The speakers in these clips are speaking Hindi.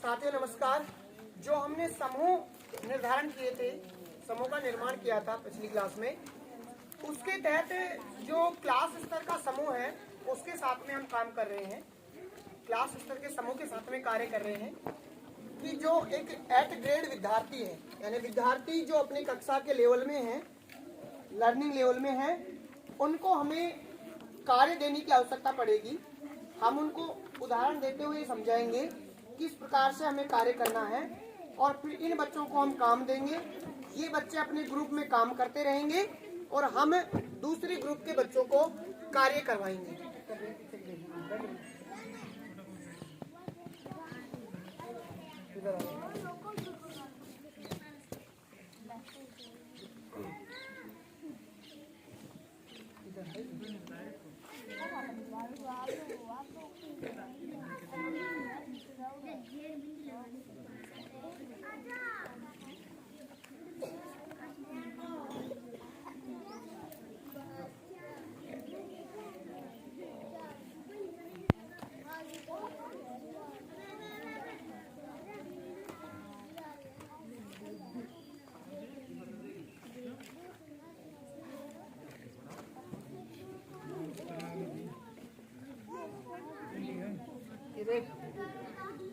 साथियों नमस्कार। जो हमने समूह निर्धारण किए थे, समूह का निर्माण किया था पिछली क्लास में, उसके तहत जो क्लास स्तर का समूह है उसके साथ में हम काम कर रहे हैं। क्लास स्तर के समूह के साथ में कार्य कर रहे हैं कि जो एक एट ग्रेड विद्यार्थी है, यानी विद्यार्थी जो अपनी कक्षा के लेवल में है, लर्निंग लेवल में है, उनको हमें कार्य देने की आवश्यकता पड़ेगी। हम उनको उदाहरण देते हुए समझाएंगे किस प्रकार से हमें कार्य करना है और फिर इन बच्चों को हम काम देंगे। ये बच्चे अपने ग्रुप में काम करते रहेंगे और हम दूसरे ग्रुप के बच्चों को कार्य करवाएंगे।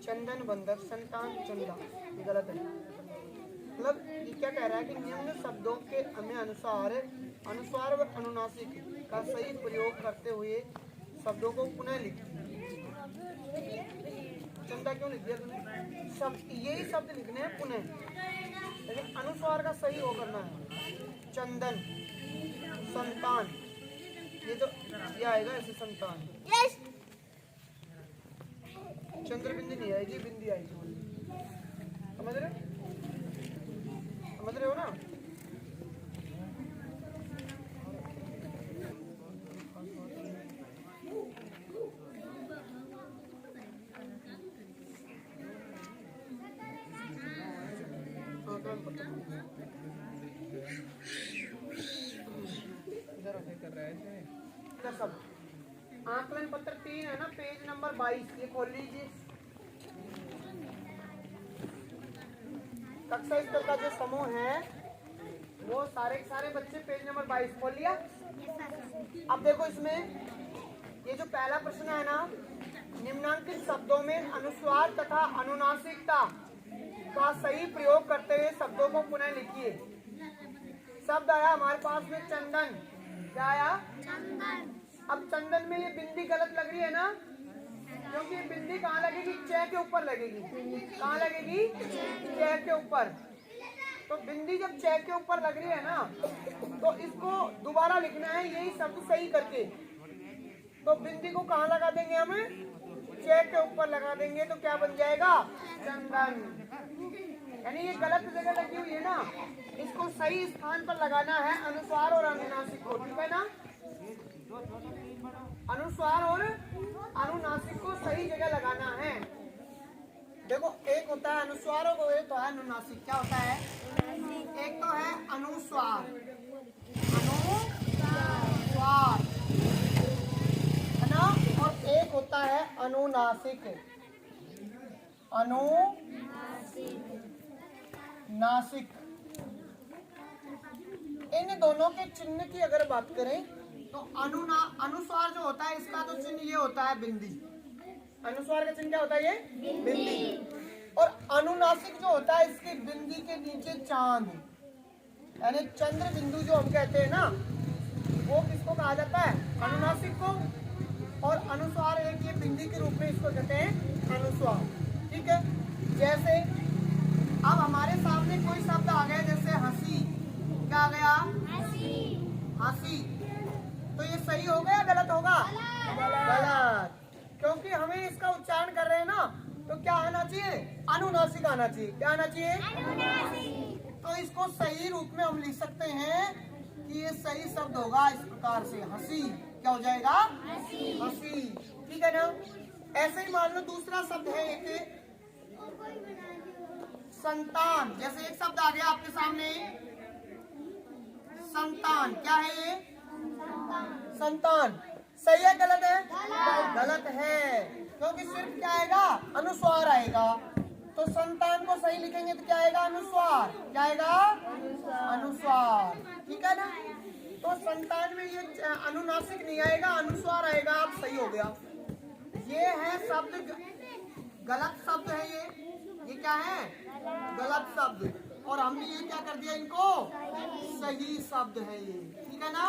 चंदन बंदर संतान चंदा, ये गलत है। मतलब ये क्या कह रहा है कि निम्न शब्दों के अनुसार अनुस्वार व अनुनासिक का सही प्रयोग करते हुए शब्दों को पुनः लिखिए। चंदा क्यों लिख दिया तुमने? शब्द यही शब्द लिखने हैं पुनः, लेकिन अनुस्वार का सही वो करना है। चंदन संतान, ये जो ये आएगा ऐसे संतान। चंद्र बिंदी नहीं आएगी, बिंदी आएगी। समझ रहे हो ना? सब आकलन पत्र 3 है ना, पेज नंबर 22, ये खोल लीजिए। कक्षा स्तर का जो समूह है वो सारे के सारे बच्चे पेज नंबर 22 खोल लिया। अब देखो इसमें ये जो पहला प्रश्न है ना, निम्नांकित शब्दों में अनुस्वार तथा अनुनासिकता का सही प्रयोग करते हुए शब्दों को पुनः लिखिए। शब्द आया हमारे पास में चंदन। क्या आया? चंदन। अब चंदन में ये बिंदी गलत लग रही है ना, क्योंकि बिंदी कहाँ लगेगी? च के ऊपर लगेगी। कहाँ लगेगी? च के ऊपर। तो बिंदी जब च के ऊपर लग रही है ना, तो इसको दोबारा लिखना है यही शब्द सही करके। तो बिंदी को कहाँ लगा देंगे? हम च के ऊपर लगा देंगे, तो क्या बन जाएगा? चंदन। यानी ये गलत जगह लगी हुई है ना, इसको सही स्थान पर लगाना है, अनुस्वार और अनुनासिक को। ठीक है ना? अनुस्वार और अनुनासिक को सही जगह लगाना है। देखो एक होता है अनुस्वार और एक तो है अनुनासिक। क्या होता है? एक तो है अनुस्वार, अनुस्वार है ना, और एक होता है अनुनासिक, अनुनासिक। इन दोनों के चिन्ह की अगर बात करें तो अनुस्वार जो होता है इसका तो चिन्ह ये होता है बिंदी। अनुस्वार का चिन्ह क्या होता है? ये बिंदी। और अनुनासिक जो होता है इसकी बिंदी के नीचे चांद, यानी चंद्र बिंदु जो हम कहते हैं ना, वो किसको कहा जाता है? अनुनासिक को। और अनुस्वार एक ये बिंदी के रूप में इसको कहते हैं अनुस्वार। ठीक है? जैसे अब हमारे सामने कोई शब्द आ गया, जैसे हंसी। क्या आ गया? हंसी। तो ये सही होगा या गलत होगा? गलत। क्योंकि हमें इसका उच्चारण कर रहे हैं ना, तो क्या आना चाहिए? अनुनासिक आना चाहिए। क्या आना चाहिए? तो इसको सही रूप में हम लिख सकते हैं कि ये सही शब्द होगा इस प्रकार से, हंसी। क्या हो जाएगा? हंसी। ठीक है ना? ऐसे ही मान लो दूसरा शब्द है एक संतान। जैसे एक शब्द आ गया आपके सामने संतान। क्या है ये? संतान। सही है गलत है? गलत है, क्योंकि सिर्फ क्या आएगा? अनुस्वार आएगा। तो संतान को सही लिखेंगे तो क्या आएगा? अनुस्वार। क्या आएगा? अनुस्वार। ठीक है ना? तो संतान में ये अनुनासिक नहीं आएगा, अनुस्वार आएगा। आप सही हो गया। ये है शब्द, गलत शब्द है ये क्या है? गलत शब्द। और हमने ये क्या कर दिया इनको? सही शब्द है ये। ठीक है ना?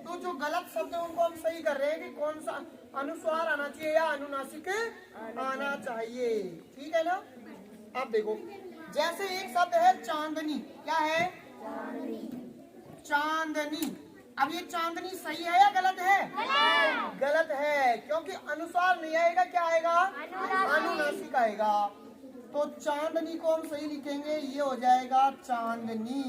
तो जो गलत शब्द है उनको हम सही कर रहे हैं कि कौन सा अनुस्वार आना चाहिए या अनुनासिक आना चाहिए। ठीक है ना? अब देखो, जैसे एक शब्द है चांदनी। क्या है? चांदनी। अब ये चांदनी सही है या गलत है? गलत है, क्योंकि अनुस्वार नहीं आएगा। क्या आएगा? अनुनासिक आएगा। तो चांदनी को हम सही लिखेंगे, ये हो जाएगा चांदनी।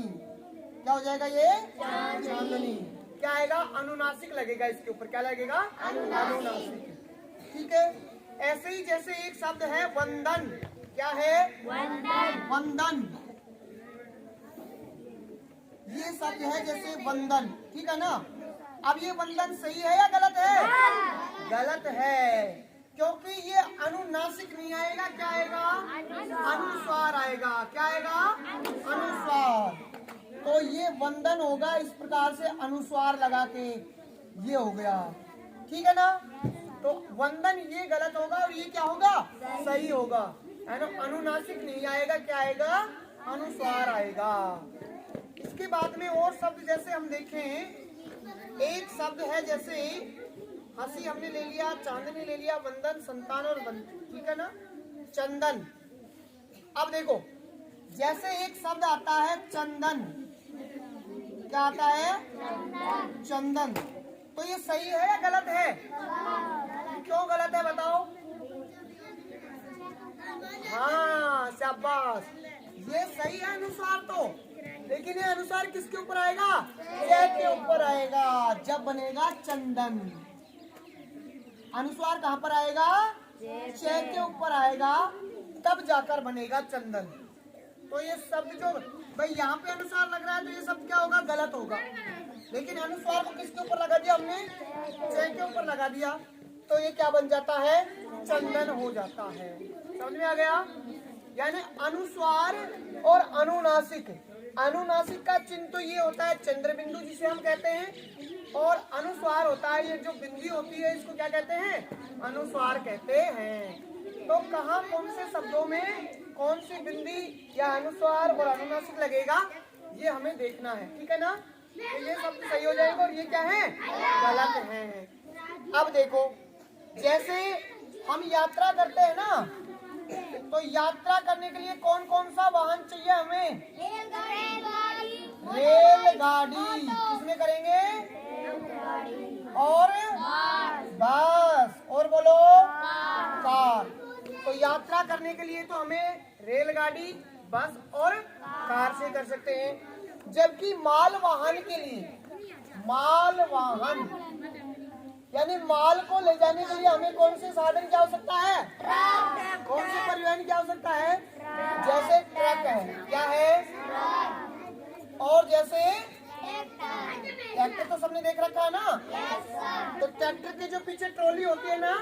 क्या हो जाएगा ये? चांदनी। क्या आएगा? अनुनासिक लगेगा इसके ऊपर। क्या लगेगा? अनुनासिक। ठीक है। ऐसे ही जैसे एक शब्द है वंदन। क्या है? वंदन। ये शब्द है जैसे वंदन। ठीक है ना? अब ये वंदन सही है या गलत है? गलत है, क्योंकि ये अनुनासिक नहीं आएगा। क्या आएगा? अनुस्वार आएगा। क्या आएगा? अनुस्वार। तो ये वंदन होगा इस प्रकार से अनुस्वार लगा के, ये हो गया। ठीक है ना? तो वंदन ये गलत होगा और ये क्या होगा? सही होगा, है ना? अनुनासिक नहीं आएगा। क्या आएगा? अनुस्वार आएगा। इसके बाद में और शब्द जैसे हम देखें, एक शब्द है जैसे हंसी हमने ले लिया, चांदनी ले लिया, वंदन, संतान और ठीक है ना? चंदन। अब देखो, जैसे एक शब्द आता है चंदन। क्या आता है? चंदन। तो ये सही है या गलत है? क्यों गलत है बताओ? हाँ, शाबाश। ये सही है अनुस्वार तो, लेकिन ये अनुस्वार किसके ऊपर आएगा? च के ऊपर आएगा जब बनेगा चंदन। अनुस्वार कहाँ पर आएगा? च के ऊपर आएगा, तब जाकर बनेगा चंदन। तो ये शब्द जो भाई यहाँ पे अनुस्वार लग रहा है, तो ये शब्द क्या होगा? गलत होगा। लेकिन अनुस्वार को किसके ऊपर लगा दिया हमने? च के ऊपर लगा दिया, तो ये क्या बन जाता है? चंदन हो जाता है। समझ में आ गया? यानी अनुस्वार और अनुनासिक। अनुनासिक का चिन्ह तो ये होता है चंद्र बिंदु, जिसे हम कहते हैं, और अनुस्वार होता है ये जो बिंदी होती है, इसको क्या कहते हैं? अनुस्वार कहते हैं। तो कहाँ कौन से शब्दों में कौन सी बिंदी या अनुस्वार और अनुनासिक लगेगा, ये हमें देखना है। ठीक है ना? तो ये शब्द सही हो जाएगा और ये क्या है? गलत है। अब देखो, जैसे हम यात्रा करते हैं ना, तो यात्रा करने के लिए कौन कौन सा वाहन चाहिए हमें? रेलगाड़ी। किसमें करेंगे? और बस। और बोलो? कार। तो यात्रा करने के लिए तो हमें रेलगाड़ी, बस और कार से कर सकते हैं। जबकि माल वाहन के लिए, माल वाहन यानी माल को ले जाने के लिए हमें कौन से साधन की आवश्यकता है? कौन से परिवहन की आवश्यकता है? जैसे ट्रक है। क्या है? और जैसे ट्रैक्टर तो सबने देख रखा है ना? तो ट्रैक्टर के जो पीछे ट्रॉली होती है ना,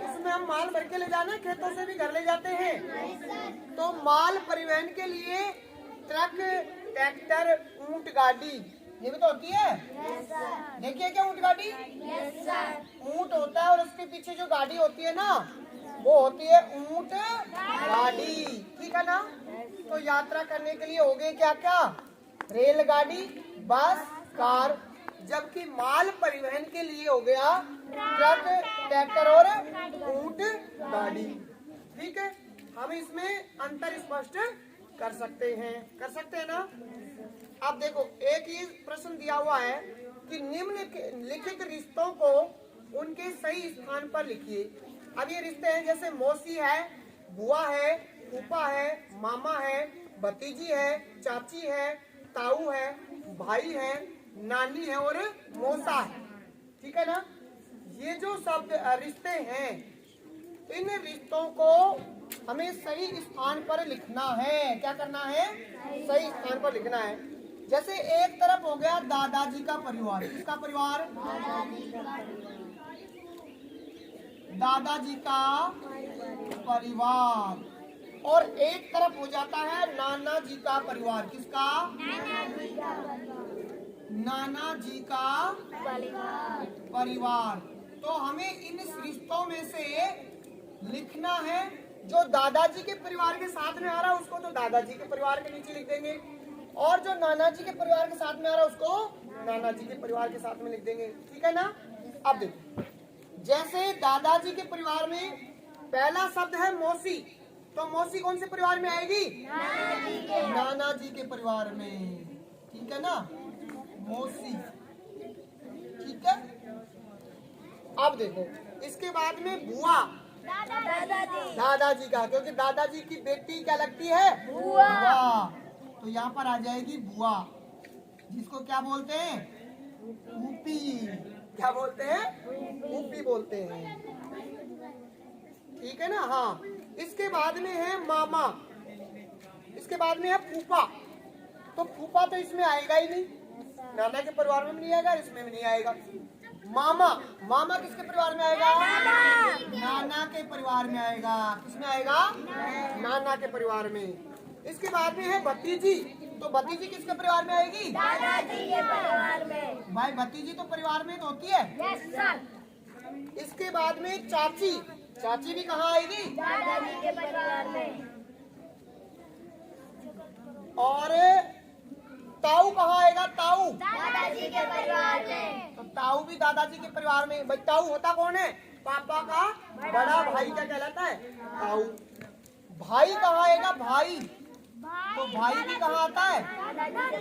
उसमें हम माल भर के ले जाना, खेतों से भी घर ले जाते हैं। तो माल परिवहन के लिए ट्रक, ट्रैक्टर, ऊंट गाड़ी, ये भी तो होती है। देखिए क्या ऊंट गाड़ी? ऊंट होता है और उसके पीछे जो गाड़ी होती है ना, वो होती है ऊंट गाड़ी। ठीक है ना? तो यात्रा करने के लिए हो गए क्या क्या? रेलगाड़ी, बस, कार। जबकि माल परिवहन के लिए हो गया ट्रक, ट्रैक्टर और ऊंट गाड़ी। ठीक है? हम इसमें अंतर स्पष्ट कर सकते हैं ना? अब देखो, एक ही प्रश्न दिया हुआ है कि निम्नलिखित रिश्तों को उनके सही स्थान पर लिखिए। अब ये रिश्ते हैं जैसे मौसी है, बुआ है, फूफा है, मामा है, भतीजी है, चाची है, ताऊ है, भाई है, नानी है और मौसा है। ठीक है ना? ये जो शब्द रिश्ते हैं, इन रिश्तों को हमें सही स्थान पर लिखना है। क्या करना है? सही स्थान पर लिखना है। जैसे एक तरफ हो गया दादाजी का परिवार। किसका परिवार? दादाजी का परिवार। और एक तरफ हो जाता है नाना जी का परिवार। किसका? नाना जी का परिवार। तो हमें इन रिश्तों में से लिखना है, जो दादाजी के परिवार के साथ में आ रहा है उसको तो दादाजी के परिवार के नीचे लिख देंगे, और जो नाना जी के परिवार के साथ में आ रहा है उसको नाना जी के परिवार के साथ में लिख देंगे। ठीक है ना? अब देखो, जैसे दादाजी के परिवार में पहला शब्द है मौसी, तो मौसी कौन से परिवार में आएगी? नाना जी के परिवार में। ठीक है ना? मौसी। ठीक है। अब देखो, इसके बाद में बुआ, दादाजी का, क्योंकि दादाजी की बेटी क्या लगती है? बुआ। तो यहाँ पर आ जाएगी बुआ, जिसको क्या बोलते हैं? फूफी। क्या बोलते हैं? फूफी बोलते हैं। ठीक है ना? हाँ। इसके बाद में है मामा, इसके बाद में है फूफा। तो फूफा तो इसमें आएगा ही नहीं, नाना के परिवार में भी नहीं आएगा, इसमें भी नहीं आएगा। मामा, मामा किसके परिवार में आएगा? नाना के परिवार में आएगा। किसमें आएगा? नाना के परिवार में। इसके बाद में है भतीजी, तो भतीजी किसके परिवार में आएगी? दादाजी के परिवार में। भाई भतीजी तो परिवार में तो होती है। Yes sir. इसके बाद में चाची, चाची भी कहाँ आएगी? दादाजी के परिवार में। और ताऊ कहाँ आएगा? ताऊ दादाजी के परिवार में। तो ताऊ भी दादाजी के परिवार में। भाई ताऊ होता कौन है? पापा का बड़ा भाई। क्या कहलाता है? ताऊ। भाई कहाँ आएगा? भाई, तो भाई भी कहाँ आता है?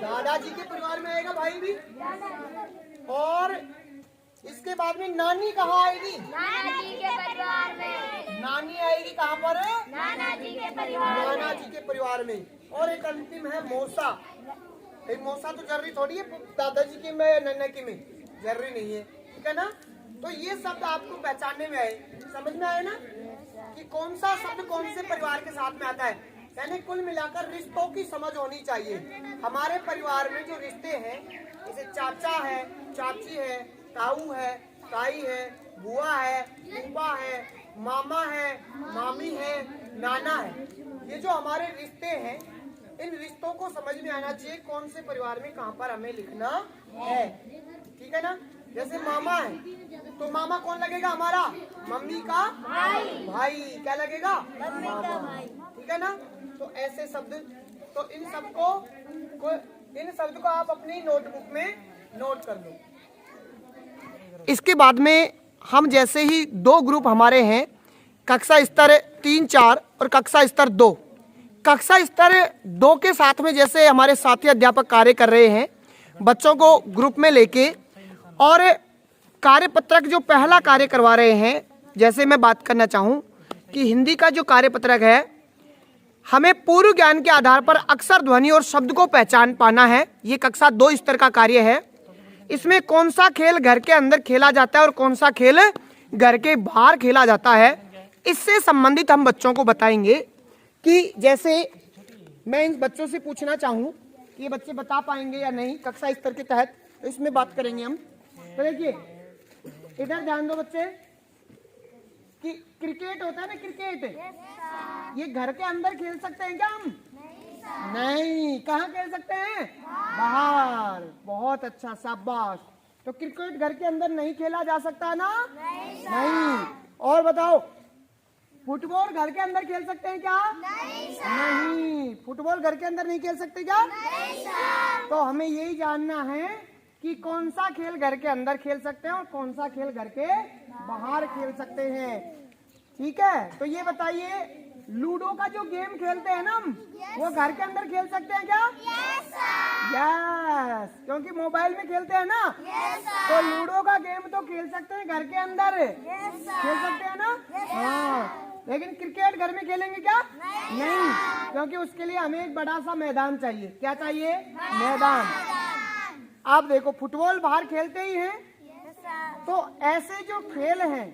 दादाजी के परिवार में आएगा भाई भी। और इसके बाद में नानी कहाँ आएगी? नाना जी के परिवार में। नानी आएगी कहाँ पर? नाना जी के परिवार में। नाना जी के परिवार में। और एक अंतिम है मौसा। मौसा तो जरूरी थोड़ी है दादाजी की में नाना की में, जरूरी नहीं है। ठीक है ना? तो ये शब्द आपको पहचानने में आए, समझ में आए ना कि कौन सा शब्द कौन से परिवार के साथ में आता है। यानी कुल मिलाकर रिश्तों की समझ होनी चाहिए। हमारे परिवार में जो रिश्ते हैं, जैसे चाचा है, चाची है, ताऊ है, ताई है, बुआ है, फूफा है, मामा है, मामी है, नाना है, ये जो हमारे रिश्ते हैं, इन रिश्तों को समझ में आना चाहिए कौन से परिवार में कहाँ पर हमें लिखना है। ठीक है ना? जैसे मामा है, तो मामा कौन लगेगा? हमारा मम्मी का भाई। क्या लगेगा? मामा। ठीक है ना? तो ऐसे शब्द, तो इन शब्द को आप अपनी नोटबुक में नोट कर लो। इसके बाद में हम जैसे ही दो ग्रुप हमारे हैं, कक्षा स्तर 3, 4 और कक्षा स्तर 2। कक्षा स्तर 2 के साथ में जैसे हमारे साथी अध्यापक कार्य कर रहे हैं, बच्चों को ग्रुप में लेके, और कार्यपत्रक जो पहला कार्य करवा रहे हैं, जैसे मैं बात करना चाहूँ कि हिंदी का जो कार्यपत्रक है, हमें पूर्व ज्ञान के आधार पर अक्षर, ध्वनि और शब्द को पहचान पाना है। ये कक्षा 2 स्तर का कार्य है। इसमें कौन सा खेल घर के अंदर खेला जाता है और कौन सा खेल घर के बाहर खेला जाता है, इससे संबंधित हम बच्चों को बताएंगे। कि जैसे मैं इन बच्चों से पूछना चाहूँ कि ये बच्चे बता पाएंगे या नहीं कक्षा स्तर के तहत, तो इसमें बात करेंगे हम। तो देखिए इधर ध्यान दो बच्चे, कि क्रिकेट होता है ना, क्रिकेट ये घर के अंदर खेल सकते हैं क्या हम? नहीं। कहाँ खेल सकते हैं? बाहर। बहुत अच्छा, शाबाश। तो क्रिकेट घर के अंदर नहीं खेला जा सकता ना? नहीं। और बताओ, फुटबॉल घर के अंदर खेल सकते हैं क्या? नहीं। फुटबॉल घर के अंदर नहीं खेल सकते क्या? तो हमें यही जानना है कि कौन सा खेल घर के अंदर खेल सकते हैं और कौन सा खेल घर के बाहर खेल सकते हैं। ठीक है? तो ये बताइए, लूडो का जो गेम खेलते हैं ना हम, वो घर के अंदर खेल सकते हैं क्या? यस। क्योंकि मोबाइल में खेलते हैं ना, तो लूडो का गेम तो खेल सकते हैं घर के अंदर, खेल सकते हैं ना? हाँ। लेकिन क्रिकेट घर में खेलेंगे क्या? नहीं, क्योंकि उसके लिए हमें एक बड़ा सा मैदान चाहिए। क्या चाहिए? मैदान। आप देखो, फुटबॉल बाहर खेलते ही हैं, तो ऐसे जो खेल हैं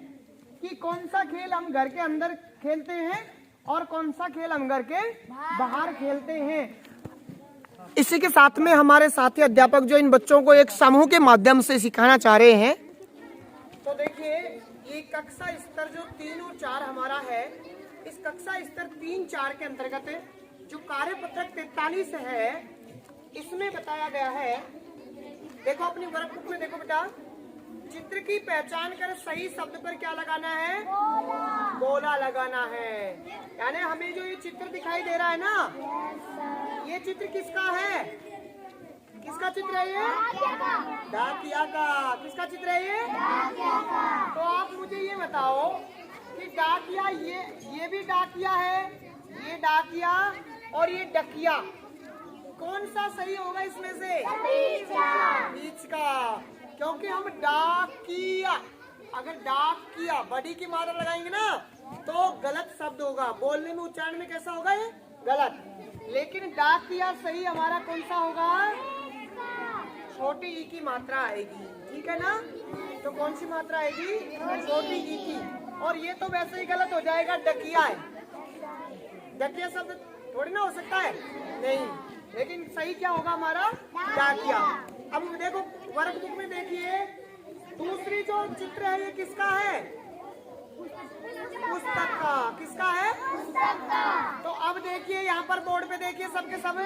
कि कौन सा खेल हम घर के अंदर खेलते हैं और कौन सा खेल हम घर के बाहर खेलते हैं। इसी के साथ में हमारे साथी अध्यापक जो इन बच्चों को एक समूह के माध्यम से सिखाना चाह रहे हैं। तो देखिए, ये कक्षा स्तर जो 3 और 4 हमारा है, इस कक्षा स्तर 3-4 के अंतर्गत जो कार्यपत्रक 43 है, इसमें बताया गया है, देखो अपनी वर्कबुक में देखो बेटा, चित्र की पहचान कर सही शब्द पर क्या लगाना है? बोला लगाना है। यानी हमें जो ये चित्र दिखाई दे रहा है ना, ये चित्र किसका है? किसका चित्र है ये? डाकिया का। किसका चित्र है ये? तो आप मुझे ये बताओ कि डाकिया, ये भी डाकिया है, ये डाकिया और ये डकिया, कौन सा सही होगा इसमें से? बीच का। क्योंकि हम डाकिया, अगर डाकिया बड़ी की मात्रा लगाएंगे ना तो गलत शब्द होगा, बोलने में उच्चारण में कैसा होगा ये? गलत। लेकिन डाकिया सही हमारा कौन सा होगा? छोटी ई की मात्रा आएगी, ठीक है ना? तो कौन सी मात्रा आएगी? छोटी ई की। और ये तो वैसे ही गलत हो जाएगा, डकिया है। डकिया शब्द थोड़ी ना हो सकता है, नहीं। लेकिन सही क्या होगा हमारा? डाकिया। अब देखो वर्कबुक में देखिए, दूसरी जो चित्र है ये किसका है? पुस्तक का। किसका है? पुस्तक का। तो अब देखिए यहाँ पर बोर्ड पे देखिए सबके सब,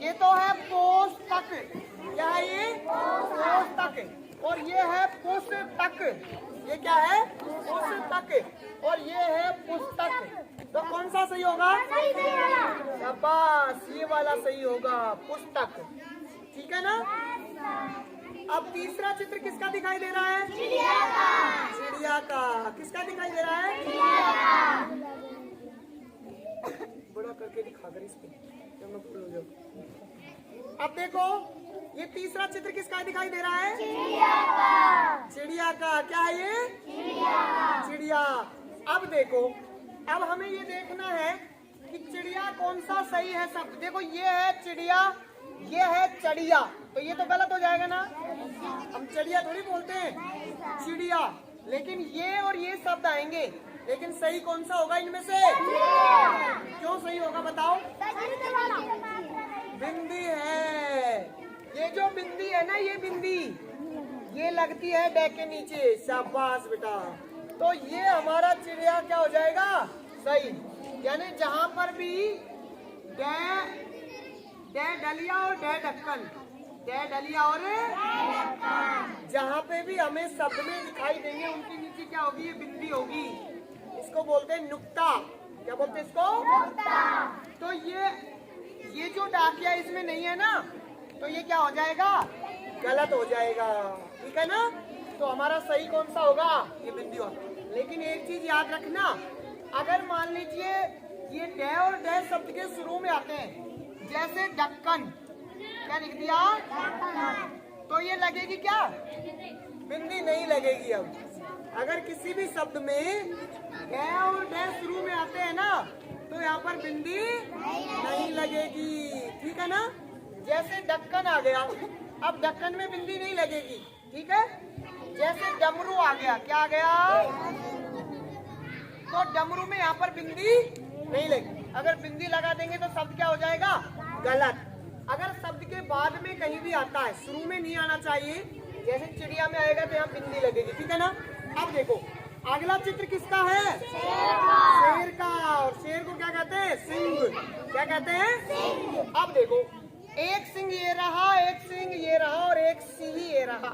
ये तो है पुस्तक। क्या है ये? पुस्तक। और ये है पुस्तक। ये क्या है? पुस्तक। और ये है पुस्तक। तो कौन सा सही होगा? शाबाश, ये वाला सही होगा, पुस्तक। ठीक है ना? अब तीसरा चित्र किसका दिखाई दे रहा है? चिड़िया का। चिड़िया का। किसका दिखाई दे रहा है? चिड़िया का। बड़ा करके दिखा कर इसको, जब मैं बोलूं जब। अब देखो ये तीसरा चित्र किसका दिखाई दे रहा है? चिड़िया का। चिड़िया का। क्या है ये? चिड़िया। चिड़िया। अब देखो, अब हमें ये देखना है कि चिड़िया कौन सा सही है शब्द। देखो ये है चिड़िया, ये है चढ़िया, तो ये तो गलत हो जाएगा ना। हम चढ़िया थोड़ी बोलते हैं, चिड़िया। लेकिन ये और ये शब्द आएंगे, लेकिन सही कौन सा होगा इनमें से? क्यों सही होगा बताओ? बिंदी है। ये जो बिंदी है ना, ये बिंदी ये लगती है डे के नीचे। शाबाश बेटा। तो ये हमारा चिड़िया क्या हो जाएगा? सही। यानी जहां पर भी डे डलिया और डे ढक्कन, डे डलिया और जहाँ पे भी हमें शब्द में दिखाई देंगे, उनके नीचे क्या होगी? ये बिंदी होगी। इसको बोलते हैं नुक्ता। क्या बोलते हैं इसको? नुक्ता। तो ये जो डाकिया इसमें नहीं है ना, तो ये क्या हो जाएगा? गलत हो जाएगा, ठीक है ना? तो हमारा सही कौन सा होगा? ये बिंदी होगा। लेकिन एक चीज याद रखना, अगर मान लीजिए ये डे और डे शब्द के शुरू में आते हैं, जैसे ढक्कन, क्या लिख दिया? तो ये लगेगी क्या? बिंदी नहीं लगेगी। अब अगर किसी भी शब्द में डे और डे शुरू में आते हैं ना, तो यहाँ पर बिंदी नहीं लगेगी, ठीक है ना? जैसे ढक्कन आ गया, अब ढक्कन में बिंदी नहीं लगेगी, ठीक है? जैसे डमरू आ गया, क्या आ गया? तो डमरू में यहाँ पर बिंदी नहीं लगी। अगर बिंदी लगा देंगे तो शब्द क्या हो जाएगा? गलत। अगर शब्द के बाद में कहीं भी आता है, शुरू में नहीं आना चाहिए, जैसे चिड़िया में आएगा तो यहाँ बिंदी लगेगी, ठीक है ना? अब देखो अगला चित्र किसका है? शेर का। और शेर को क्या कहते हैं? सिंह। क्या कहते हैं? सिंह। अब देखो एक सिंह ये रहा, एक सिंह ये रहा और एक सिंह ये रहा,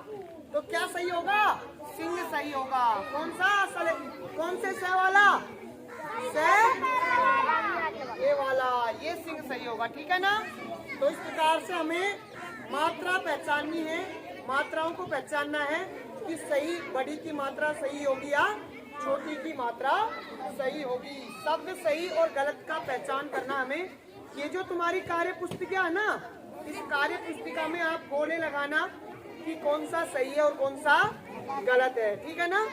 तो क्या सही होगा? सिंह सही होगा। कौन सा? कौन से से वाला? से ये वाला, ये सिंह सही होगा, ठीक है ना? तो इस प्रकार से हमें मात्रा पहचाननी है, मात्राओं को पहचानना है कि सही बड़ी की मात्रा सही होगी या छोटी की मात्रा सही होगी। शब्द सही और गलत का पहचान करना हमें। ये जो तुम्हारी कार्य पुस्तिका है ना, इस कार्य पुस्तिका में आप बोले लगाना कि कौन सा सही है और कौन सा गलत है, ठीक है ना?